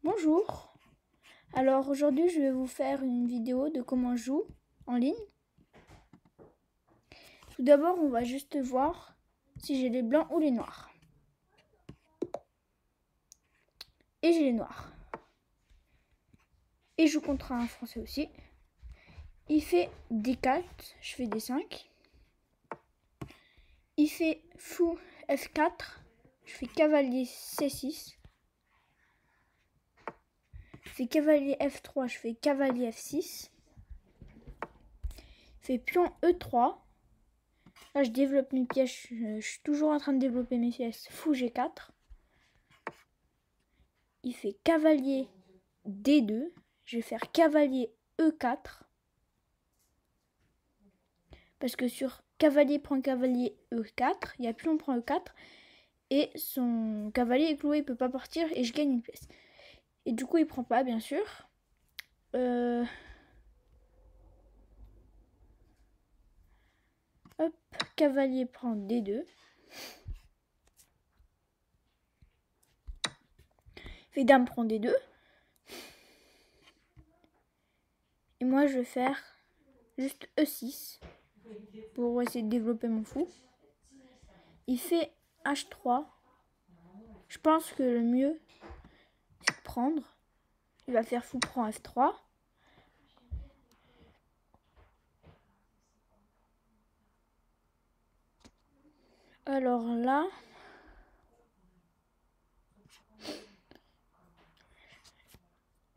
Bonjour, alors aujourd'hui je vais vous faire une vidéo de comment je joue en ligne. Tout d'abord on va juste voir si j'ai les blancs ou les noirs. Et j'ai les noirs. Et je joue contre un français aussi. Il fait D4, je fais D5. Il fait fou F4, je fais cavalier C6. Il fait cavalier F3, je fais cavalier F6. Il fait pion E3. Là je développe mes pièces, je suis toujours en train de développer mes pièces. Fou G4. Il fait cavalier D2. Je vais faire cavalier E4. Parce que sur cavalier prend cavalier E4, il y a pion prend E4. Et son cavalier est cloué, il peut pas partir et je gagne une pièce. Et du coup, il prend pas, bien sûr. Hop, cavalier prend D2. Fait dame prend D2. Et moi, je vais faire juste E6 pour essayer de développer mon fou. Il fait H3. Je pense que le mieux, c'est de prendre. Il va faire fou prend F3. Alors là,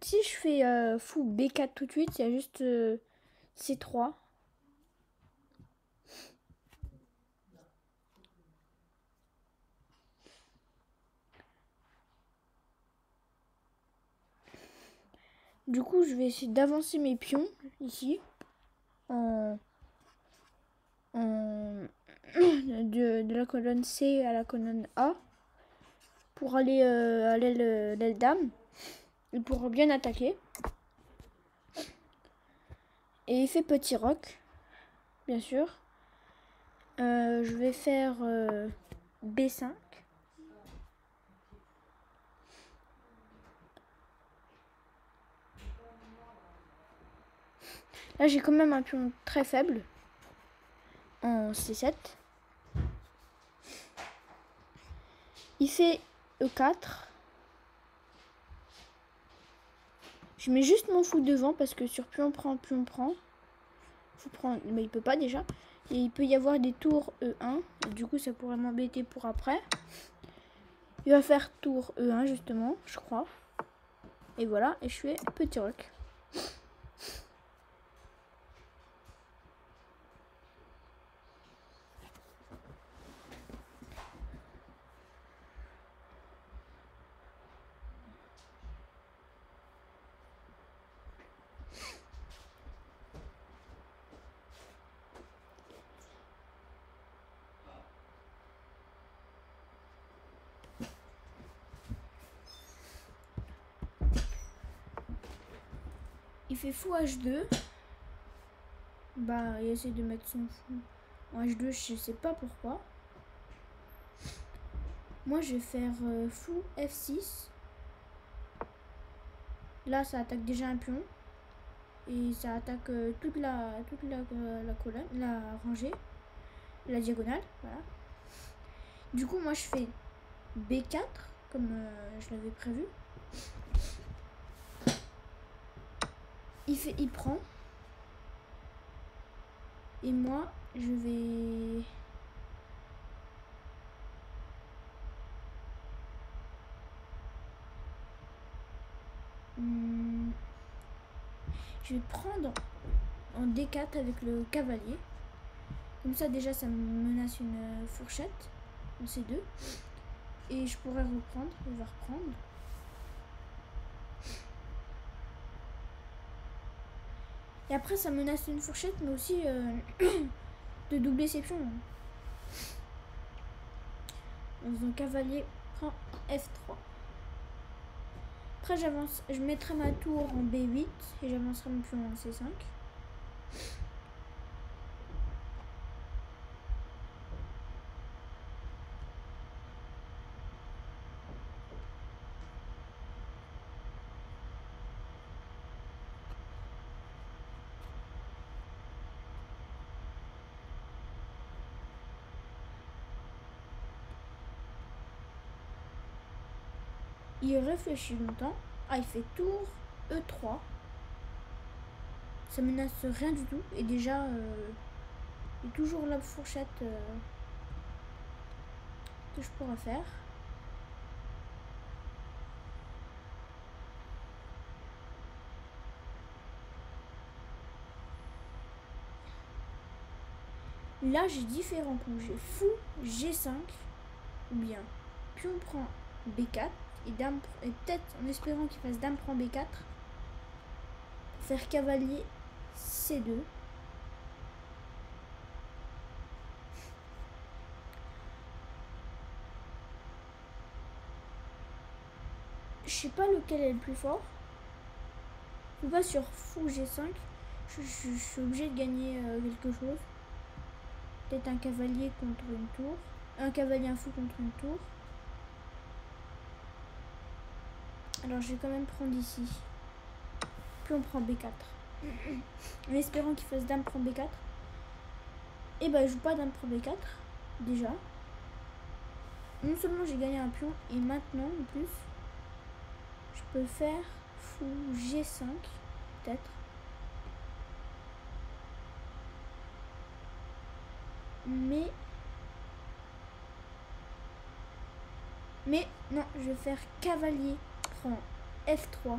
si je fais fou B4 tout de suite, il y a juste C3. Du coup, je vais essayer d'avancer mes pions ici de la colonne C à la colonne A pour aller à l'aile dame et pour bien attaquer. Et il fait petit roc, bien sûr. Je vais faire B5. Là, j'ai quand même un pion très faible en C7. Il fait E4. Je mets juste mon fou devant parce que sur pion prend, faut prendre, mais il peut pas déjà. Et il peut y avoir des tours E1. Et du coup, ça pourrait m'embêter pour après. Il va faire tour E1 justement, je crois. Et voilà, et je fais petit roc. Il fait fou H2. Bah, il essaie de mettre son fou en H2, je sais pas pourquoi. Moi, je vais faire fou F6. Là, ça attaque déjà un pion. Et ça attaque toute la colonne, la rangée, la diagonale, voilà. Du coup, moi, je fais B4, comme je l'avais prévu. Il prend. Et moi, je vais... Je vais prendre en D4 avec le cavalier. Comme ça, déjà, ça me menace une fourchette en C2. Et je pourrais reprendre, il va reprendre. Et après, ça menace une fourchette, mais aussi de doubler ses pions. Donc, cavalier prend F3. Après, j'avance, je mettrai ma tour en B8 et j'avancerai mon pion en C5. Il réfléchit longtemps. Ah, il fait tour E3. Ça menace rien du tout. Et déjà, il y a toujours la fourchette que je pourrais faire. Là, j'ai différents coups. J'ai fou G5 ou bien pion prend B4 et dame, et peut-être en espérant qu'il fasse dame prend B4 pour faire cavalier C2. Je sais pas lequel est le plus fort. Je suis pas sur fou G5. Je suis obligé de gagner quelque chose. Peut-être un cavalier contre une tour. Un cavalier, un fou contre une tour. Alors je vais quand même prendre ici. Puis on prend B4. En espérant qu'il fasse dame prend B4. Et bah je joue pas dame prend B4. Déjà. Non seulement j'ai gagné un pion. Et maintenant en plus. Je peux faire fou G5. Peut-être. Mais non, je vais faire cavalier prend F3.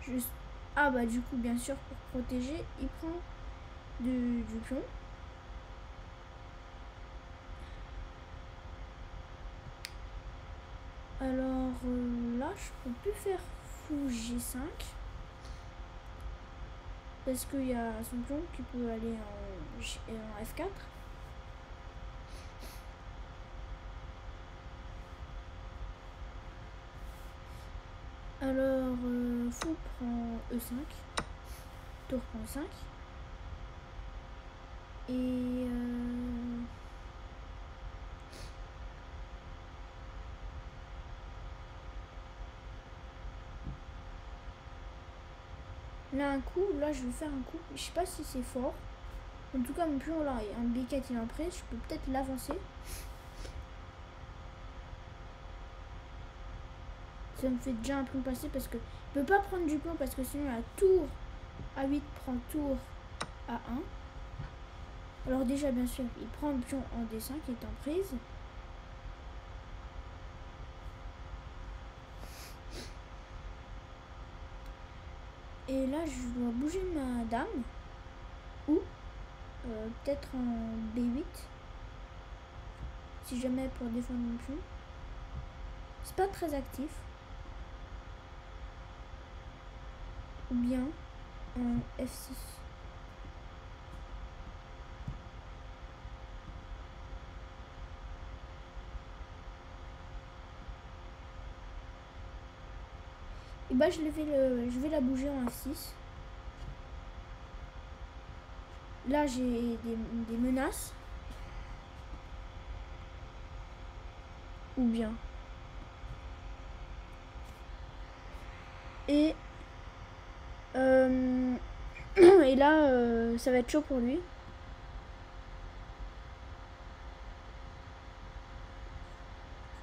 Juste. Ah bah du coup bien sûr pour protéger, il prend du pion. Alors là je peux plus faire fou G5. Parce qu'il y a son pion qui peut aller en F4. Alors, fou prend E5. Tour prend E5. Et là un coup, là je vais faire un coup. Je sais pas si c'est fort. En tout cas mon pion là, un B4 il est en presse. Je peux peut-être l'avancer. Ça me fait déjà un pion passé parce que il peut pas prendre du pion parce que sinon la tour A8 prend tour A1. Alors déjà bien sûr il prend le pion en D5 qui est en prise. Et là je dois bouger ma dame. Ou peut-être en B8. Si jamais pour défendre mon pion. C'est pas très actif. Ou bien en F6. Et bah je vais la bouger en F6. Là j'ai des menaces. Ou bien. Et et là ça va être chaud pour lui.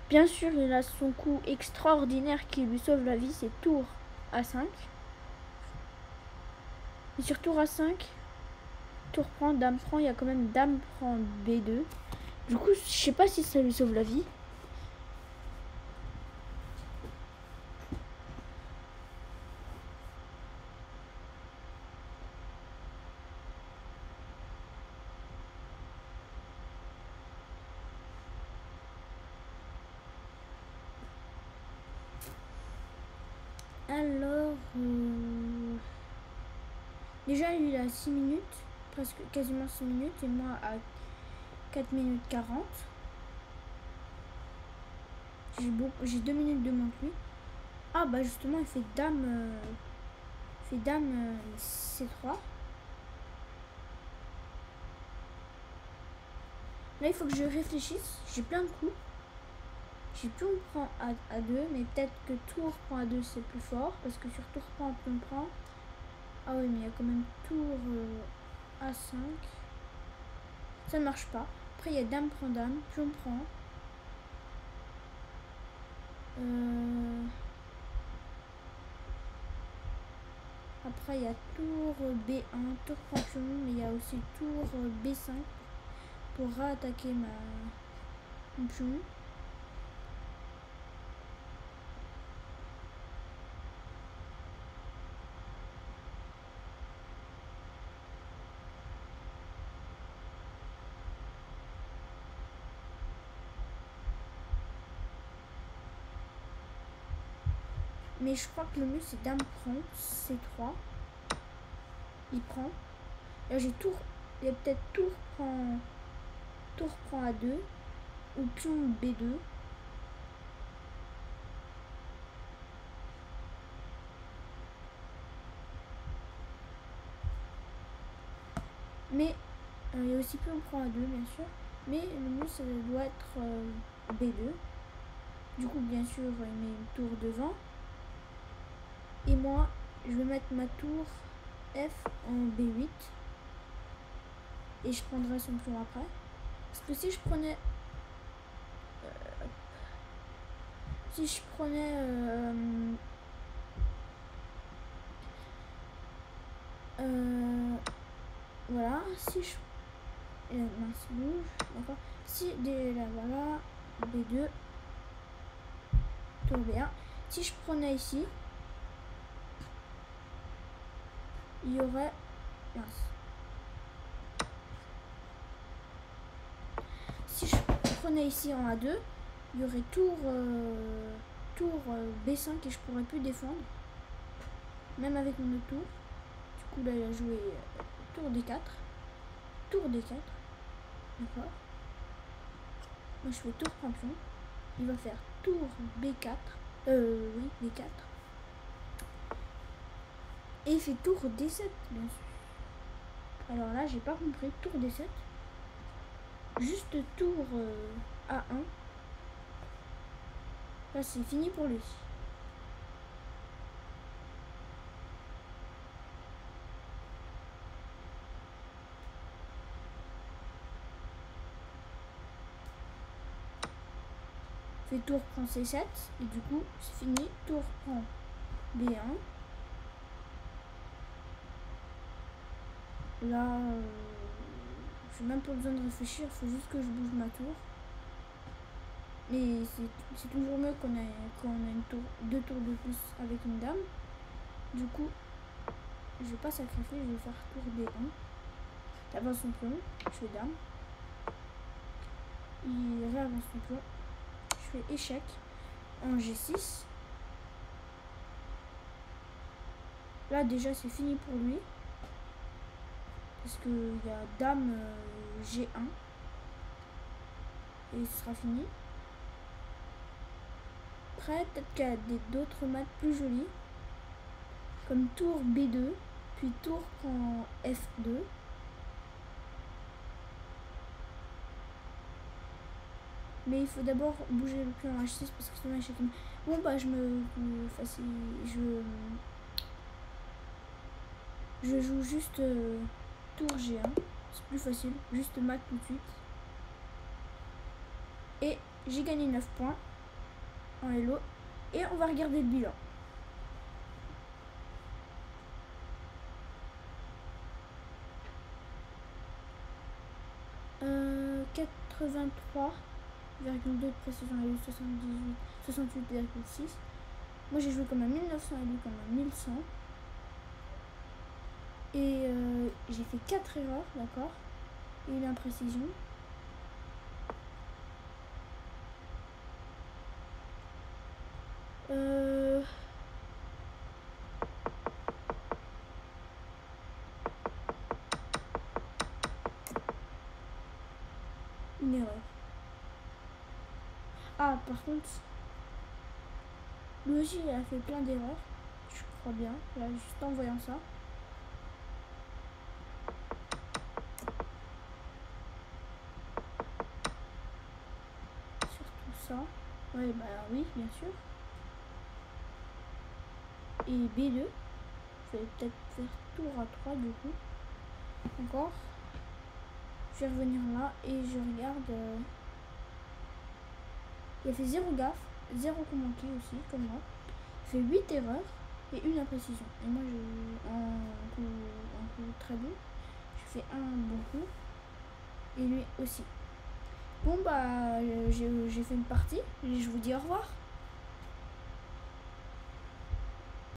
Bien sûr, il a son coup extraordinaire qui lui sauve la vie, c'est tour A5. Et sur tour A5, tour prend, dame prend, il y a quand même dame prend B2. Du coup, je sais pas si ça lui sauve la vie. Alors, déjà il a 6 minutes, presque quasiment 6 minutes, et moi à 4 minutes 40. J'ai 2 minutes de moins que lui. Ah bah justement il fait dame C3. Là il faut que je réfléchisse, j'ai plein de coups. J'ai pion prend A2, mais peut-être que tour prend A2 c'est plus fort, parce que sur tour prend, pion prend. Ah oui, mais il y a quand même tour A5. Ça ne marche pas. Après il y a dame prend dame, pion prend. après il y a tour B1, tour prend pion, mais il y a aussi tour B5 pour réattaquer mon pion. Mais je crois que le mieux c'est dame prend C3. Il prend. Là j'ai tour. Il y a peut-être tour prend A2 ou pion B2. Mais il y a aussi pion prend A2 bien sûr. Mais le mieux ça doit être B2. Du coup bien sûr il met une tour devant. Et moi je vais mettre ma tour F en B8. Et je prendrai son pion après. Parce que si je prenais voilà, si je mince bouge, d'accord. Si là voilà, B2, tour B1. Si je prenais ici, il y aurait mince. Si je prenais ici en A2, il y aurait tour B5 et je pourrais plus défendre, même avec mon autre tour. Du coup là il a joué tour D4, tour D4, d'accord. Moi je fais tour prend pion, il va faire tour B4, oui B4, et il fait tour D7 bien sûr. Alors là j'ai pas compris, tour D7, juste tour A1. Là c'est fini pour lui. Fait tour prend C7 et du coup c'est fini. Tour prend B1. Là j'ai même pas besoin de réfléchir, il faut juste que je bouge ma tour. Mais c'est toujours mieux qu'on ait une tour, 2 tours de plus avec une dame. Du coup, je vais pas sacrifier, je vais faire tour D1. Il avance son pion, je fais dame. Il réavance son pion. Je fais échec en G6. Là déjà c'est fini pour lui. Parce qu'il y a dame G1. Et ce sera fini. Après, peut-être qu'il y a d'autres maths plus jolies. Comme tour B2. Puis tour prend F2. Mais il faut d'abord bouger le pion en H6 parce que sinon échec. Bon bah je joue juste tour G1. C'est plus facile. Juste mat tout de suite. Et j'ai gagné 9 points en Hello. Et on va regarder le bilan. 83,2 de précision Hello, 68,6. Moi j'ai joué comme un 1900 Hello, comme un 1100. Et j'ai fait 4 erreurs, d'accord. Et une imprécision. Une erreur. Ah, par contre, lui aussi il a fait plein d'erreurs. Je crois bien, là, juste en voyant ça. Surtout ça. Ouais, bah oui, bien sûr. Et B2. Je vais peut-être faire tour à 3 du coup. Encore. Je vais revenir là et je regarde. Il a fait 0 gaffe, 0 commenté aussi, comme moi. Il fait 8 erreurs. et une imprécision. Et moi, un coup très bon. Je fais un bon coup. Et lui aussi. Bon, bah, j'ai fait une partie. Et je vous dis au revoir.